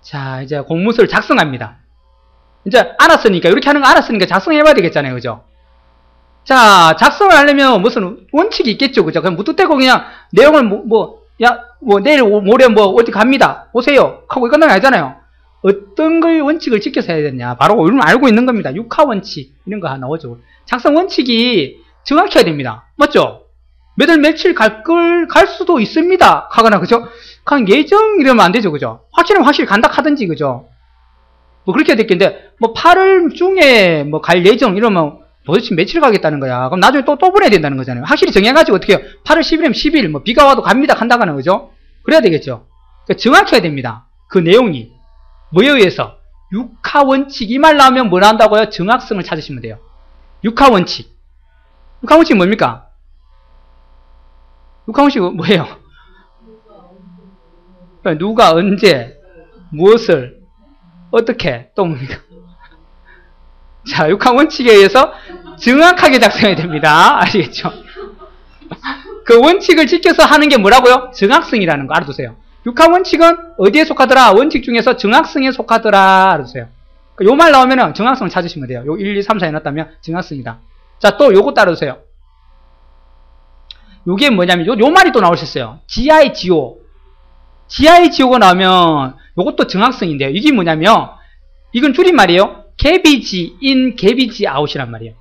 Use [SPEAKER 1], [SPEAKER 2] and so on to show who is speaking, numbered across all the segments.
[SPEAKER 1] 자, 이제 공문서를 작성합니다. 이제 알았으니까, 이렇게 하는 거 알았으니까 작성해봐야 되겠잖아요. 그죠? 자, 작성을 하려면 무슨 원칙이 있겠죠. 그죠? 그냥 무뚝대고 그냥 내용을 내일 모레 어디 갑니다. 오세요. 하고 끝나는 게 아니잖아요. 어떤 걸 원칙을 지켜서 해야 되냐. 바로 우리는 알고 있는 겁니다. 육하 원칙. 이런 거 하나 나오죠. 작성 원칙이 정확해야 됩니다. 맞죠? 몇 월 며칠 갈 수도 있습니다. 하거나, 그죠? 그냥 예정 이러면 안 되죠. 그죠? 확실히 간다 하든지, 그죠? 뭐 그렇게 해야 되겠는데, 8월 중에 갈 예정 이러면 도대체 며칠 가겠다는 거야. 그럼 나중에 또 보내야 된다는 거잖아요. 확실히 정해가지고 어떻게 해요? 8월 10일이면 10일, 비가 와도 갑니다. 한다거나, 그죠? 그래야 되겠죠. 그러니까 정확해야 됩니다. 그 내용이. 뭐에 의해서? 육하 원칙. 이 말 나오면 뭘 한다고요? 정확성을 찾으시면 돼요. 육하 원칙. 육하 원칙이 뭡니까? 육하 원칙은 뭐예요? 누가, 언제, 무엇을, 어떻게, 또 뭡니까? 자, 육하 원칙에 의해서 정확하게 작성해야 됩니다. 아시겠죠? 그 원칙을 지켜서 하는 게 뭐라고요? 정확성이라는 거 알아두세요. 육하 원칙은 어디에 속하더라? 원칙 중에서 정확성에 속하더라. 알아두세요. 요 말 나오면은 정확성을 찾으시면 돼요. 요 1, 2, 3, 4 해놨다면 정확성이다. 자, 또 요거 따라두세요. 요게 뭐냐면, 요 말이 또 나올 수 있어요. GIGO. GIGO가 나오면 요것도 정확성인데요. 이게 뭐냐면, 이건 줄임말이에요. 개비지 인, 개비지 아웃이란 말이에요.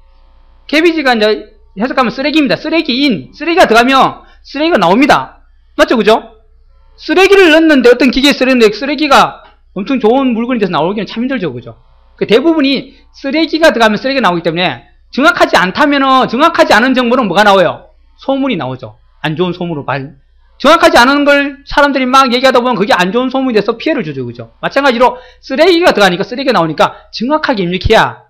[SPEAKER 1] 개비지가 이제 해석하면 쓰레기입니다. 쓰레기 인, 쓰레기가 들어가면 쓰레기가 나옵니다. 맞죠? 그죠? 쓰레기를 넣는데 어떤 기계에 쓰레기인데 쓰레기가 엄청 좋은 물건이 돼서 나오기는 참 힘들죠. 그죠? 그 대부분이 쓰레기가 들어가면 쓰레기가 나오기 때문에 정확하지 않다면은 정확하지 않은 정보는 뭐가 나와요? 소문이 나오죠. 안 좋은 소문으로 정확하지 않은 걸 사람들이 막 얘기하다 보면 그게 안 좋은 소문이 돼서 피해를 주죠. 그죠? 마찬가지로 쓰레기가 들어가니까 쓰레기가 나오니까 정확하게 입력해야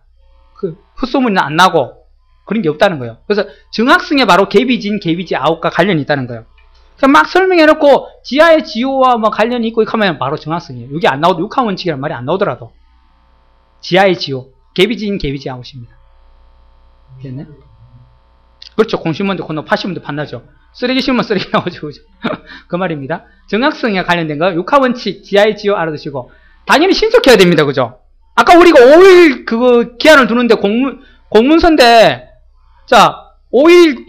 [SPEAKER 1] 그 헛소문이 안 나고 그런 게 없다는 거예요. 그래서 정확성에 바로 개비지 인, 개비지 아웃과 관련이 있다는 거예요. 그냥 막 설명해놓고 지하의 지오와 관련이 있고 이렇게 하면 바로 정확성이에요. 이게 안 나오도 육하 원칙이라는 말이 안 나오더라도 지하의 지오, 개비지 인, 개비지 아웃입니다. 됐네? 그렇죠. 공 심으면 콩, 파 심으면 판나죠. 쓰레기 심으면 쓰레기 나오죠. 그죠? 그 말입니다. 정확성에 관련된 거, 육하 원칙, 지하의 지오 알아두시고, 당연히 신속해야 됩니다. 그죠? 아까 우리가 5일 그거 기한을 두는데 공문서인데, 자, 5일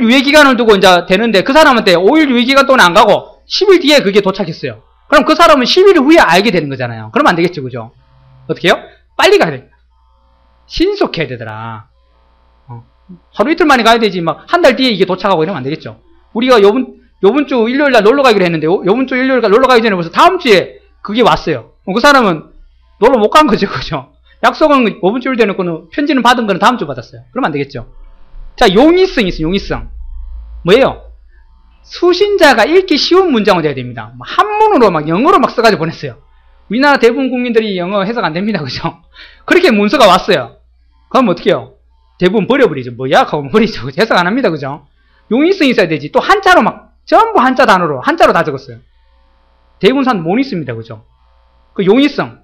[SPEAKER 1] 유예 기간을 두고 이제 되는데, 그 사람한테 5일 유예 기간 동안 안 가고, 10일 뒤에 그게 도착했어요. 그럼 그 사람은 10일 후에 알게 되는 거잖아요. 그러면 안 되겠죠. 그죠? 어떻게 해요? 빨리 가야 됩니다. 신속해야 되더라. 하루 이틀 만에 가야 되지, 한 달 뒤에 이게 도착하고 이러면 안 되겠죠. 우리가 요번 주 일요일 날 놀러 가기로 했는데, 요번 주 일요일 날 놀러 가기 전에 벌써 다음 주에 그게 왔어요. 그 사람은 놀러 못 간 거죠. 그죠? 약속은 요번 주 일요일 되놓고는 편지는 받은 거는 다음 주 받았어요. 그러면 안 되겠죠. 자, 용이성이 있어요. 용이성. 뭐예요? 수신자가 읽기 쉬운 문장으로 돼야 됩니다. 한문으로 영어로 써가지고 보냈어요. 우리나라 대부분 국민들이 영어 해석 안 됩니다. 그죠? 그렇게 문서가 왔어요. 그럼 어떻게 해요? 대부분 버려버리죠. 뭐야? 하고 버리죠. 해석 안 합니다. 그죠? 용이성이 있어야 되지. 또 한자로 전부 한자 단어로, 한자로 다 적었어요. 대부분 사람 못 읽습니다. 그죠? 그 용이성.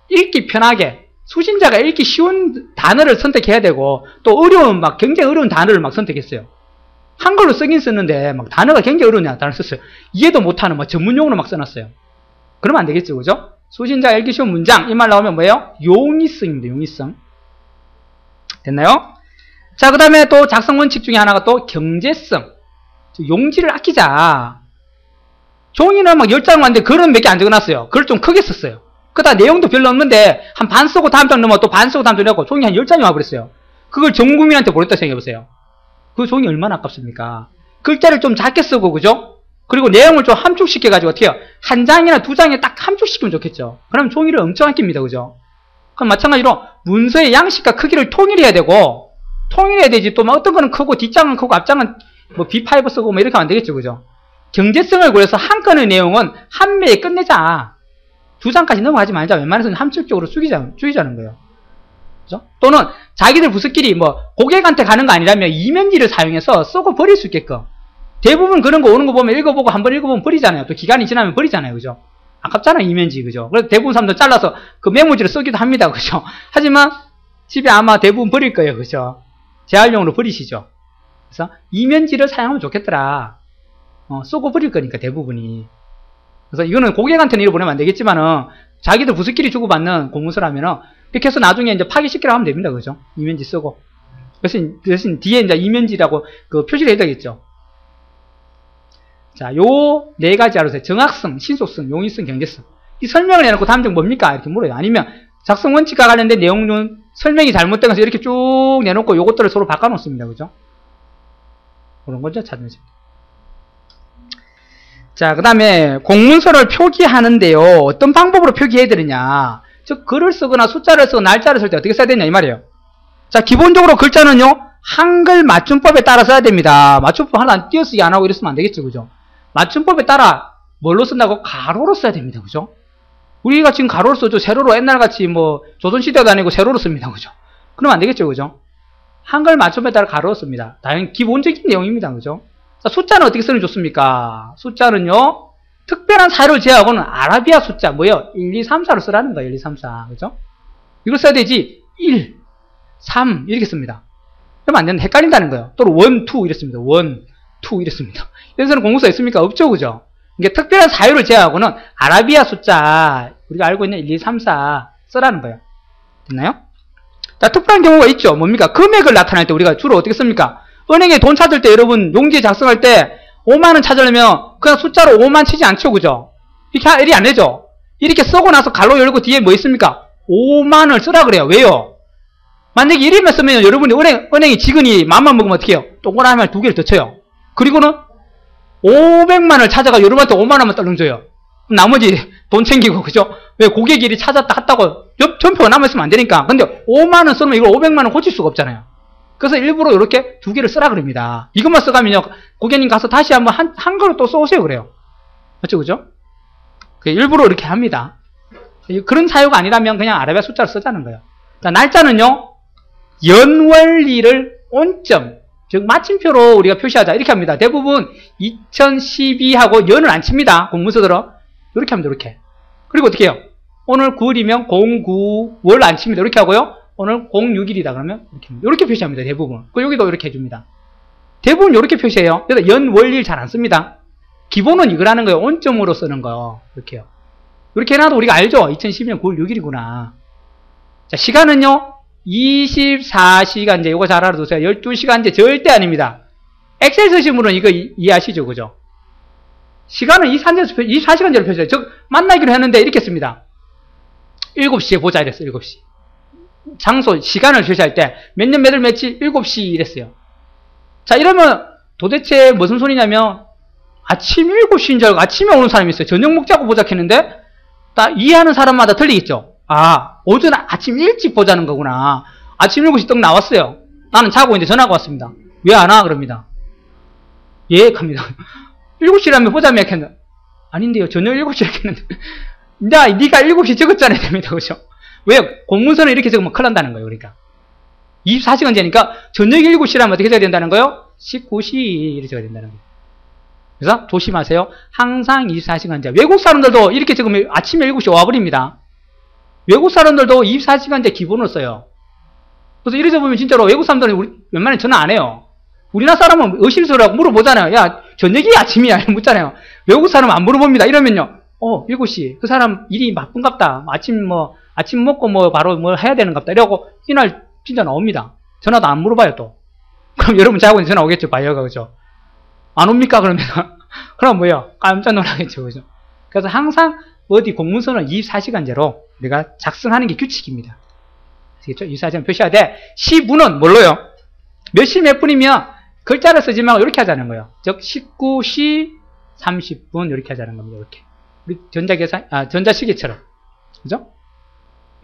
[SPEAKER 1] 읽기 편하게, 수신자가 읽기 쉬운 단어를 선택해야 되고, 또 어려운, 굉장히 어려운 단어를 선택했어요. 한글로 쓰긴 썼는데, 단어가 굉장히 어려운 단어를 썼어요. 이해도 못하는, 전문용어로 써놨어요. 그러면 안 되겠죠. 그죠? 수신자가 읽기 쉬운 문장. 이 말 나오면 뭐예요? 용이성입니다. 용이성. 됐나요? 자, 그 다음에 또 작성 원칙 중에 하나가 또 경제성. 용지를 아끼자. 종이는 10장 왔는데 글은 몇 개 안 적어놨어요. 글을 좀 크게 썼어요. 그다 내용도 별로 없는데 한 반 쓰고 다음 장 넘어 또 반 쓰고 다음 장 넘어 종이 한 10장이 와버렸어요. 그걸 전 국민한테 보냈다 생각해보세요. 그 종이 얼마나 아깝습니까? 글자를 좀 작게 쓰고, 그죠? 그리고 내용을 좀 함축시켜가지고 어떻게 해요? 한 장이나 두 장에 딱 함축시키면 좋겠죠. 그러면 종이를 엄청 아낍니다. 그죠? 그럼 마찬가지로 문서의 양식과 크기를 통일해야 되고, 통일해야 되지. 또 어떤 거는 크고 뒷장은 크고 앞장은 B5 쓰고 이렇게 하면 안 되겠죠. 그죠? 경제성을 고려해서 한 건의 내용은 한 매에 끝내자. 두 장까지 넘어가지 말자. 웬만해서는 함축적으로 줄이자는 거예요. 그죠? 또는 자기들 부서끼리 고객한테 가는 거 아니라면 이면지를 사용해서 쓰고 버릴 수 있게끔. 대부분 그런 거 오는 거 보면 읽어보고 한번 읽어보면 버리잖아요. 또 기간이 지나면 버리잖아요. 그죠? 아깝잖아요. 이면지. 그죠? 그래서 대부분 사람들 잘라서 그 메모지를 쓰기도 합니다. 그죠? 하지만 집에 아마 대부분 버릴 거예요. 그죠? 재활용으로 버리시죠. 그래서 이면지를 사용하면 좋겠더라. 쓰고 버릴 거니까 대부분이. 그래서 이거는 고객한테는 이거 보내면 안 되겠지만은 자기들 부서끼리 주고받는 공문서라면은, 이렇게 해서 나중에 이제 파기시키라고 하면 됩니다. 그죠? 이면지 쓰고. 대신 뒤에 이제 이면지라고 그 표시를 해야 되겠죠. 자, 요 네 가지 알아서 정확성, 신속성, 용이성, 경제성. 이 설명을 해놓고 다음 중 뭡니까? 이렇게 물어요. 아니면 작성 원칙과 관련된 내용은 설명이 잘못된 것을 이렇게 쭉 내놓고 요것들을 서로 바꿔놓습니다. 그죠? 그런 거죠. 찾으시면. 자, 그 다음에 공문서를 표기하는데요. 어떤 방법으로 표기해야 되느냐. 즉, 글을 쓰거나 숫자를 쓰고 날짜를 쓸 때 어떻게 써야 되냐 이 말이에요. 자, 기본적으로 글자는요. 한글 맞춤법에 따라 써야 됩니다. 맞춤법 하나 띄어쓰기 안 하고 이랬으면 안 되겠죠. 그죠? 맞춤법에 따라 뭘로 쓴다고? 가로로 써야 됩니다. 그죠? 우리가 지금 가로로 써죠. 세로로 옛날같이 뭐 조선시대도 아니고 세로로 씁니다. 그죠? 그러면 안 되겠죠. 그죠? 한글 맞춤법에 따라 가로로 씁니다. 당연히 기본적인 내용입니다. 그죠? 자, 숫자는 어떻게 쓰는 게 좋습니까? 숫자는요. 특별한 사유를 제외하고는 아라비아 숫자 뭐예요? 1, 2, 3, 4로 쓰라는 거예요. 1, 2, 3, 4. 그죠? 이걸 써야 되지 1, 3 이렇게 씁니다. 그러면 안 되는 헷갈린다는 거예요. 또는 1, 2 이랬습니다. 1, 2 이랬습니다. 여기서는 공문서 있습니까? 없죠. 그죠? 이게 특별한 사유를 제외하고는 아라비아 숫자 우리가 알고 있는 1, 2, 3, 4 쓰라는 거예요. 됐나요? 자, 특별한 경우가 있죠. 뭡니까? 금액을 나타낼 때 우리가 주로 어떻게 씁니까? 은행에 돈 찾을 때 여러분 용지 작성할 때 5만원 찾으려면 그냥 숫자로 5만 치지 않죠. 그죠? 이렇게 안 되죠? 이렇게 쓰고 나서 갈로 열고 뒤에 뭐 있습니까? 5만을 쓰라 그래요. 왜요? 만약에 1위만 쓰면 여러분이 은행이 직원이 맘만 먹으면 어떻게 해요? 동그라미 두 개를 더 쳐요. 그리고는 500만을 찾아가 여러분한테 5만원만 떨렁 줘요. 나머지 돈 챙기고, 그죠? 왜 고객이 이리 찾았다 했다고 전표가 남아있으면 안 되니까. 근데 5만원 쓰면 이걸 500만원 고칠 수가 없잖아요. 그래서 일부러 이렇게 두 개를 쓰라 그럽니다. 이것만 써가면요, 고객님 가서 다시 한번 한글로 또 써오세요. 그래요. 맞죠? 그죠? 일부러 이렇게 합니다. 그런 사유가 아니라면 그냥 아라비아 숫자를 쓰자는 거예요. 자, 날짜는요, 연월일을 온점, 즉, 마침표로 우리가 표시하자. 이렇게 합니다. 대부분 2012하고 연을 안 칩니다. 공문서들은. 이렇게 합니다. 이렇게. 그리고 어떻게 해요? 오늘 9일이면 09, 월 안 칩니다. 이렇게 하고요. 오늘 06일이다. 그러면 이렇게 표시합니다. 대부분. 그 여기도 이렇게 해줍니다. 대부분 이렇게 표시해요. 그래서 연, 월, 일 잘 안 씁니다. 기본은 이거라는 거예요. 온점으로 쓰는 거. 이렇게요. 이렇게 해놔도 우리가 알죠? 2012년 9월 6일이구나. 자, 시간은요. 24시간제. 이거 잘 알아두세요. 12시간제 절대 아닙니다. 엑셀 쓰신 분은 이거 이해하시죠? 그죠? 시간은 24시간제로 표시해요. 즉, 만나기로 했는데 이렇게 씁니다. 7시에 보자 이랬어요. 7시. 장소, 시간을 표시할 때 몇 년 몇 월 며칠 7시 이랬어요. 자, 이러면 도대체 무슨 소리냐면 아침 7시인 줄 알고 아침에 오는 사람이 있어요. 저녁 먹자고 보자 했는데 다 이해하는 사람마다 틀리겠죠. 아, 오전 아침 일찍 보자는 거구나. 아침 7시 떡 나왔어요. 나는 자고 있는데 전화가 왔습니다. 왜 안 와? 그럽니다. 예, 갑니다. 7시라면 보자며 했는데 아닌데요. 저녁 7시 했는데 네가 7시 적었잖아야 됩니다. 그죠? 왜요? 공문서는 이렇게 적으면 큰일 난다는 거예요. 그러니까 24시간제니까 저녁 7시라면 어떻게 해야 된다는 거예요? 19시 이렇게 적어야 된다는 거예요. 그래서 조심하세요. 항상 24시간제. 외국 사람들도 이렇게 적으면 아침에 7시 와버립니다. 외국 사람들도 24시간제 기본으로 써요. 그래서 이러다 보면 진짜로 외국 사람들은 웬만하면 전화 안 해요. 우리나라 사람은 의심스러워하고 물어보잖아요. 야, 저녁이 아침이야. 이렇게 묻잖아요. 외국 사람은 안 물어봅니다. 이러면요. 7시. 그 사람 일이 바쁜갑다. 아침 먹고 바로 해야 되는갑다. 이러고 이날 진짜 나옵니다. 전화도 안 물어봐요, 또. 그럼 여러분 자고 전화 오겠죠, 바이어가. 그죠? 안 옵니까? 그러면. 그럼 뭐예요? 깜짝 놀라겠죠. 그죠? 그래서 항상 어디 공문서는 24시간제로 우리가 작성하는 게 규칙입니다. 아시겠죠? 24시간 표시해야 돼. 시분은 뭘로요? 몇 시 몇 분이면 글자를 쓰지 말고 이렇게 하자는 거예요. 즉, 19시 30분 이렇게 하자는 겁니다. 이렇게. 우리 전자시계처럼. 그죠?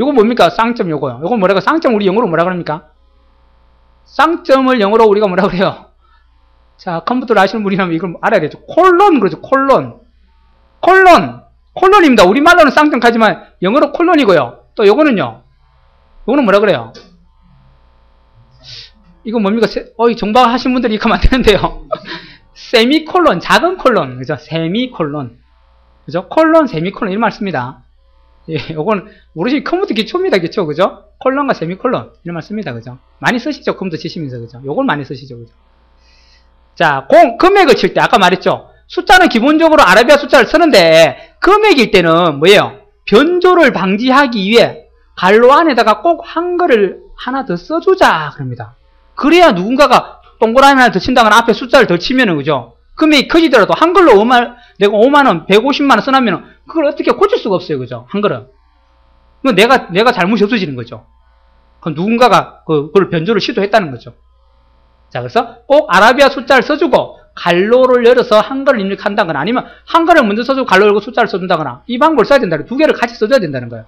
[SPEAKER 1] 요거 뭡니까? 쌍점 요거요. 요거 뭐라고? 쌍점 우리 영어로 뭐라 그럽니까? 쌍점을 영어로 우리가 뭐라 그래요? 자, 컴퓨터를 아시는 분이라면 이걸 알아야겠죠. 콜론 그러죠. 콜론입니다. 우리말로는 쌍점 가지만 영어로 콜론이고요. 또 요거는요. 요거는 뭐라 그래요? 이거 뭡니까? 정박하신 분들이 이거 하면 안 되는데요. 세미콜론, 작은 콜론. 그죠? 세미콜론. 그죠? 콜론, 세미콜론 이런 말 씁니다. 예, 요건 모르시면 컴퓨터 기초입니다. 기초. 그죠? 콜론과 세미콜론 이런 말 씁니다. 그죠? 많이 쓰시죠? 컴퓨터 치시면서. 그죠? 요걸 많이 쓰시죠. 그죠? 자, 금액을 칠 때 아까 말했죠? 숫자는 기본적으로 아라비아 숫자를 쓰는데 금액일 때는 뭐예요? 변조를 방지하기 위해 갈로 안에다가 꼭 한글을 하나 더 써주자 그럽니다. 그래야 누군가가 동그라미 하나 더 친다거나 앞에 숫자를 더 치면은 그죠? 금액이 커지더라도 한글로 내가 5만원, 150만원 써놨으면 그걸 어떻게 고칠 수가 없어요. 그죠? 한글은. 내가 잘못이 없어지는 거죠. 그럼 누군가가 그걸 변조를 시도했다는 거죠. 자, 그래서 꼭 아라비아 숫자를 써주고 갈로를 열어서 한글을 입력한다거나 아니면 한글을 먼저 써주고 갈로 열고 숫자를 써준다거나 이 방법을 써야 된다는 두 개를 같이 써줘야 된다는 거예요.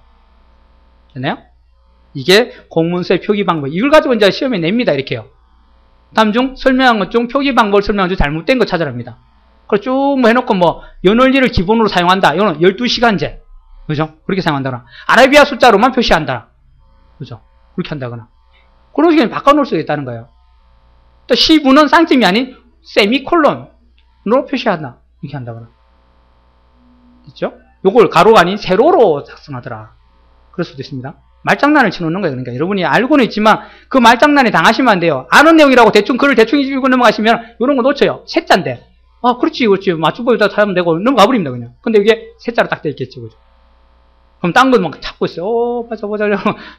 [SPEAKER 1] 됐나요? 이게 공문서의 표기 방법. 이걸 가지고 이제 시험에 냅니다. 이렇게요. 다음 중 설명한 것 중 표기 방법을 설명한 중 잘못된 거 찾아랍니다. 그걸 쭉 뭐 해놓고 뭐 연월일을 기본으로 사용한다. 이거는 12시간제. 그죠? 그렇게 사용한다거나. 아라비아 숫자로만 표시한다. 그죠? 그렇게 한다거나. 그런 식으로 바꿔놓을 수가 있다는 거예요. 또 시부는 쌍점이 아닌 세미콜론으로 표시한다. 이렇게 한다거나. 있죠? 요걸 가로가 아닌 세로로 작성하더라. 그럴 수도 있습니다. 말장난을 치놓는 거예요. 그러니까 여러분이 알고는 있지만 그 말장난에 당하시면 안 돼요. 아는 내용이라고 글을 대충 읽고 넘어가시면 이런 거 놓쳐요. 세자인데. 그렇지. 맞춤법에다 하면 되고 넘어가버립니다. 그냥. 근데 이게 세자로 딱 돼 있겠죠. 그죠? 그럼 딴 거 막 찾고 있어요. 보자.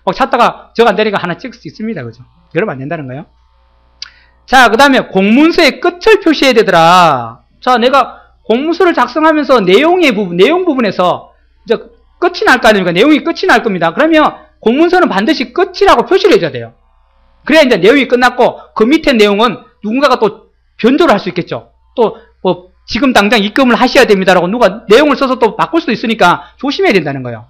[SPEAKER 1] 막 찾다가 적 안 되니까 하나 찍을 수 있습니다. 그죠? 이러면 안 된다는 거예요. 자, 그 다음에 공문서의 끝을 표시해야 되더라. 자, 내가 공문서를 작성하면서 내용 부분에서 이제 끝이 날 거 아닙니까? 내용이 끝이 날 겁니다. 그러면 공문서는 반드시 끝이라고 표시를 해줘야 돼요. 그래야 이제 내용이 끝났고 그 밑에 내용은 누군가가 또 변조를 할 수 있겠죠. 또 뭐 지금 당장 입금을 하셔야 됩니다라고 누가 내용을 써서 또 바꿀 수도 있으니까 조심해야 된다는 거예요.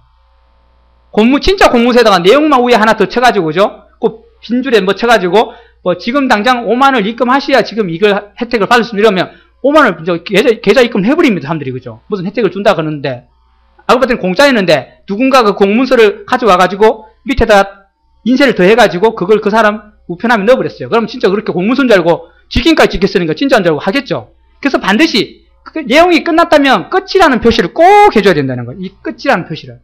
[SPEAKER 1] 진짜 공문서에다가 내용만 위에 하나 더 쳐가지고 그죠? 그 빈줄에 뭐 쳐가지고 뭐 지금 당장 5만원을 입금하셔야 지금 이걸 혜택을 받을 수 있으면 5만원을 계좌 입금을 해버립니다. 사람들이 그죠? 무슨 혜택을 준다 그러는데 알고 봤더니 공짜였는데 누군가 그 공문서를 가져와가지고 밑에다 인쇄를 더 해가지고 그걸 그 사람 우편함에 넣어버렸어요. 그럼 진짜 그렇게 공문서인 줄 알고 직인까지 찍혔으니까 진짜인 줄 알고 하겠죠. 그래서 반드시 그 내용이 끝났다면 끝이라는 표시를 꼭 해줘야 된다는 거예요. 이 끝이라는 표시를.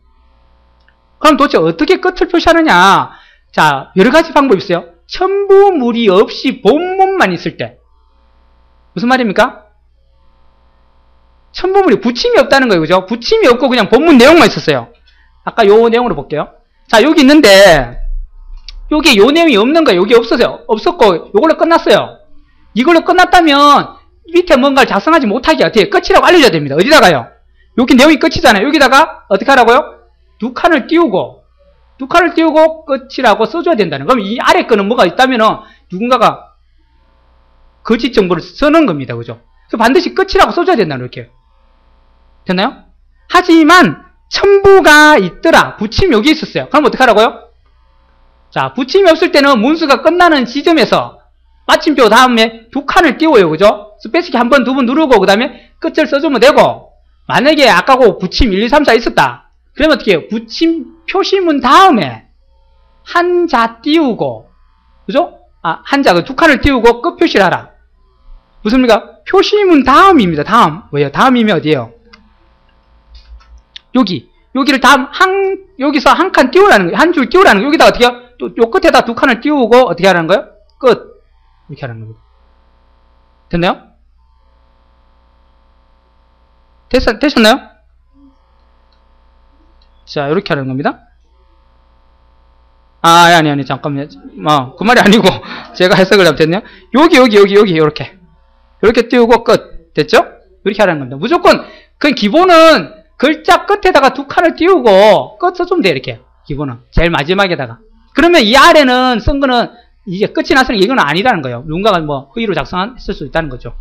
[SPEAKER 1] 그럼 도대체 어떻게 끝을 표시하느냐? 자, 여러 가지 방법이 있어요. 첨부물이 없이 본문만 있을 때. 무슨 말입니까? 첨부물이 붙임이 없다는 거예요. 그죠? 붙임이 없고 그냥 본문 내용만 있었어요. 아까 요 내용으로 볼게요. 자, 여기 있는데 여기 요 내용이 없는 거예요. 여기 없었고 요걸로 끝났어요. 이걸로 끝났다면 밑에 뭔가를 작성하지 못하게 어떻게 끝이라고 알려줘야 됩니다. 어디다가요? 여기 내용이 끝이잖아요. 여기다가 어떻게 하라고요? 두 칸을 띄우고 끝이라고 써줘야 된다는 거예요. 그럼 이 아래 거는 뭐가 있다면은 누군가가 거짓 정보를 쓰는 겁니다. 그죠? 그래서 반드시 끝이라고 써줘야 된다는 이렇게. 됐나요? 하지만 첨부가 있더라. 붙임이 여기 있었어요. 그럼 어떻게 하라고요? 자, 붙임이 없을 때는 문서가 끝나는 지점에서 마침표 다음에 두 칸을 띄워요. 그죠? 스페이스키 한 번, 두 번 누르고 그 다음에 끝을 써주면 되고 만약에 아까고 붙임 1, 2, 3, 4 있었다. 그러면 어떻게 해요? 붙임 표시문 다음에 한자 띄우고 그죠? 한자 두 칸을 띄우고 끝 표시를 하라. 무슨 말입니까? 표시문 다음입니다. 다음. 왜요? 다음이면 어디예요? 여기를 여기서 한 칸 띄우라는 거예요. 한 줄 띄우라는 거예요. 여기다 어떻게 해요? 또 요 끝에다 두 칸을 띄우고 어떻게 하라는 거예요? 끝. 이렇게 하라는 겁니다. 됐나요? 되셨나요? 자, 이렇게 하는 겁니다. 아니, 잠깐만요. 그 말이 아니고, 제가 해석을 잘못했네요. 여기, 요렇게. 이렇게 띄우고 끝. 됐죠? 이렇게 하라는 겁니다. 무조건, 그 기본은 글자 끝에다가 두 칸을 띄우고 끝 써주면 돼요, 이렇게. 기본은. 제일 마지막에다가. 그러면 이 아래는 쓴 거는 이제 끝이 났으니까 이건 아니라는 거예요. 누군가가 뭐 허위로 작성했을 수 있다는 거죠.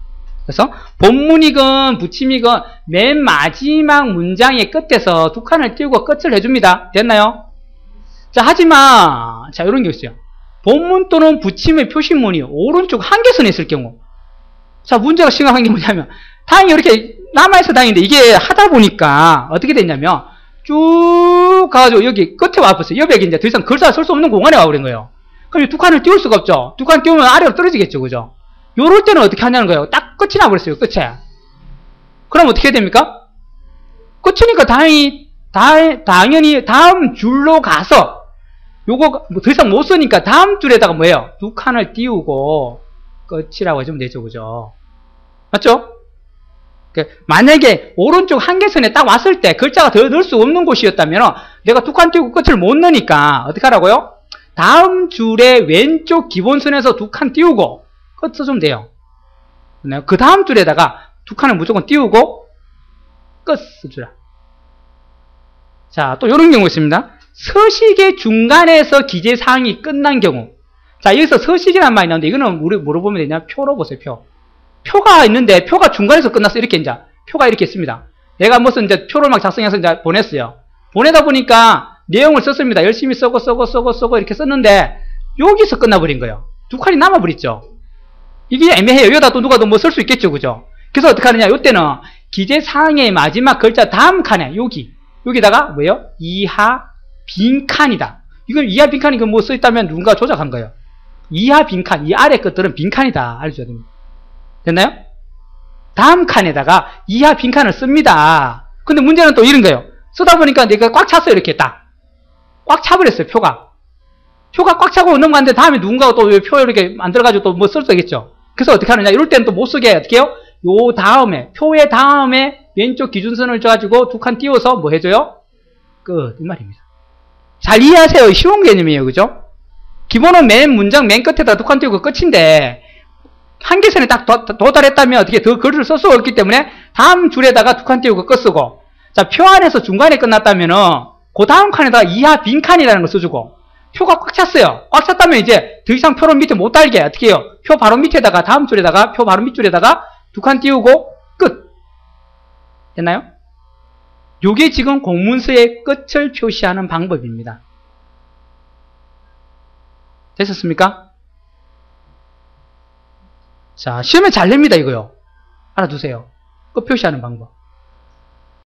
[SPEAKER 1] 그래서 본문이건 붙임이건 맨 마지막 문장의 끝에서 두 칸을 띄우고 끝을 해줍니다. 됐나요? 자, 하지만 자, 이런 게 있어요. 본문 또는 붙임의 표시문이 오른쪽 한계선에 있을 경우 자, 문제가 심각한 게 뭐냐면 다행히 이렇게 남아있어 다행인데 이게 하다 보니까 어떻게 됐냐면 쭉 가가지고 여기 끝에 와버렸어요. 여기 이제 더 이상 글자 쓸 수 없는 공간에 와버린 거예요. 그럼 두 칸을 띄울 수가 없죠. 두 칸 띄우면 아래로 떨어지겠죠. 그죠? 요럴 때는 어떻게 하냐는 거예요. 딱 끝이 나버렸어요. 끝에. 그럼 어떻게 해야 됩니까? 끝이니까 당연히 다음 줄로 가서 요거 더 이상 못 쓰니까 다음 줄에다가 뭐예요? 두 칸을 띄우고 끝이라고 해주면 되죠. 그죠? 맞죠? 만약에 오른쪽 한계선에 딱 왔을 때 글자가 더 넣을 수 없는 곳이었다면 내가 두 칸 띄우고 끝을 못 넣으니까 어떻게 하라고요? 다음 줄의 왼쪽 기본선에서 두 칸 띄우고 끝 써주면 돼요. 그 다음 줄에다가 두 칸을 무조건 띄우고 끝 써주라. 자, 또 이런 경우 있습니다. 서식의 중간에서 기재사항이 끝난 경우. 자, 여기서 서식이라는 말이 나오는데 이거는 우리 뭐로 보면 되냐? 표로 보세요, 표. 표가 있는데 표가 중간에서 끝났어. 이렇게 이제 표가 이렇게 있습니다. 내가 무슨 이제 표를 막 작성해서 이제 보냈어요. 보내다 보니까 내용을 썼습니다. 열심히 쓰고 이렇게 썼는데 여기서 끝나버린 거예요. 두 칸이 남아버렸죠. 이게 애매해요. 여기다 또 누가 또 뭐 쓸 수 있겠죠, 그죠? 그래서 어떻게 하느냐? 이때는 기재사항의 마지막 글자 다음 칸에 여기다가 뭐예요? 이하 빈칸이다. 이건 이하 빈칸이 뭐 써있다면 누군가 조작한 거예요. 이하 빈칸, 이 아래 것들은 빈칸이다. 알려줘야 됩니다. 됐나요? 다음 칸에다가 이하 빈칸을 씁니다. 근데 문제는 또 이런 거예요. 쓰다 보니까 내가 꽉 찼어요. 이렇게 딱. 꽉 차버렸어요. 표가 꽉 차고 넘어갔는데 다음에 누군가가 또 표 이렇게 만들어가지고 또 뭐 쓸 수 있겠죠. 그래서 어떻게 하느냐. 이럴 때는 또 못 쓰게 어떻게 해요? 요 다음에, 표의 다음에 왼쪽 기준선을 줘가지고 두 칸 띄워서 뭐 해줘요? 끝. 이 말입니다. 잘 이해하세요. 쉬운 개념이에요. 그죠? 기본은 맨 문장 맨 끝에다 두 칸 띄우고 끝인데 한계선에 딱 도달했다면 어떻게 더 글을 쓸 수가 없기 때문에 다음 줄에다가 두 칸 띄우고 끝 쓰고, 자, 표 안에서 중간에 끝났다면은 그 다음 칸에다가 이하 빈칸이라는 걸 써주고, 표가 꽉 찼어요. 꽉 찼다면 이제 더 이상 표를 밑에 못 달게 어떻게 해요? 표 바로 밑에다가 다음 줄에다가 표 바로 밑줄에다가 두 칸 띄우고 끝. 됐나요? 요게 지금 공문서의 끝을 표시하는 방법입니다. 됐었습니까? 자, 시험에 잘 냅니다, 이거요. 알아두세요. 끝 표시하는 방법.